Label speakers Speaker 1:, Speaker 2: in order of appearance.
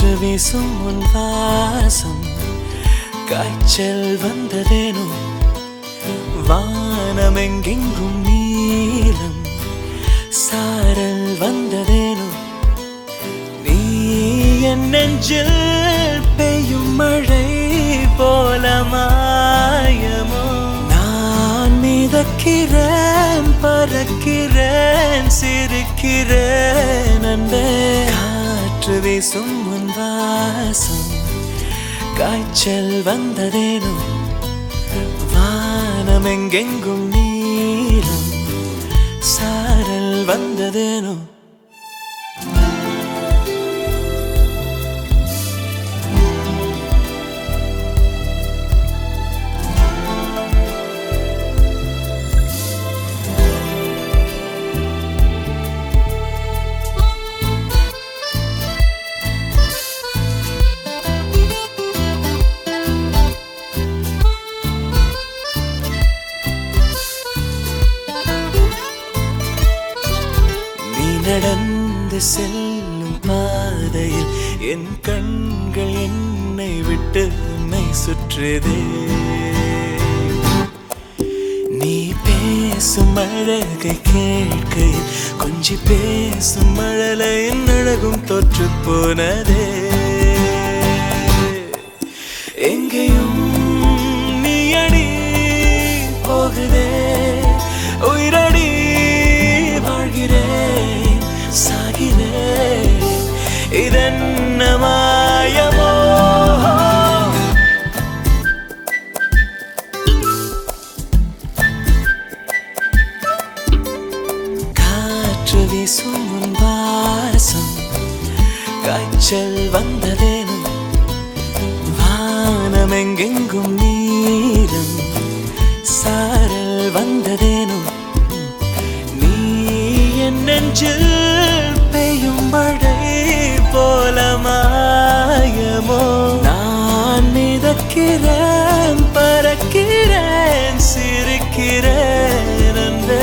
Speaker 1: காற்று வீசும் உன் வாசம் காய்ச்சல் வந்ததேனோ வானமெங்கெங்கும் நீலம் சாரல் வந்ததேனோ நீ என் நெஞ்சில் பெய்யும் மழை போல மாயமோ நான் மிதக்கிறேன் பறக்கிறேன் சிரிக்கிறேன் அன்பே காற்று வீசும் உன் வாசம் காய்ச்சல் வந்ததேனோ வானமெங்கெங்கும் நீலம் சாரல் வந்ததேனோ நடந்து செல்லும் பாதையில் என் கண்கள் என்னை விட்டு உன்னை சுற்றுதே நீ பேசும் அழகை கேட்கையில் கொஞ்சி பேசும் மழலையின் அழகும் தோற்று போனதே எங்கேயும் நீ அடி போகுதே உயிரடி வாழ்கிறேன் சாகிறேன் இதென்ன மாயமோ காற்று வீசும் உன் வாசம் காய்ச்சல் வந்ததேனோ வானமெங்கெங்கும் நீலம் சாரல் வந்ததேனோ நீ என் நெஞ்சில் பெய்யும் மழை போல மாயமோ நான் மிதக்கிறேன் பறக்கிறேன் சிரிக்கிறேன் அன்பே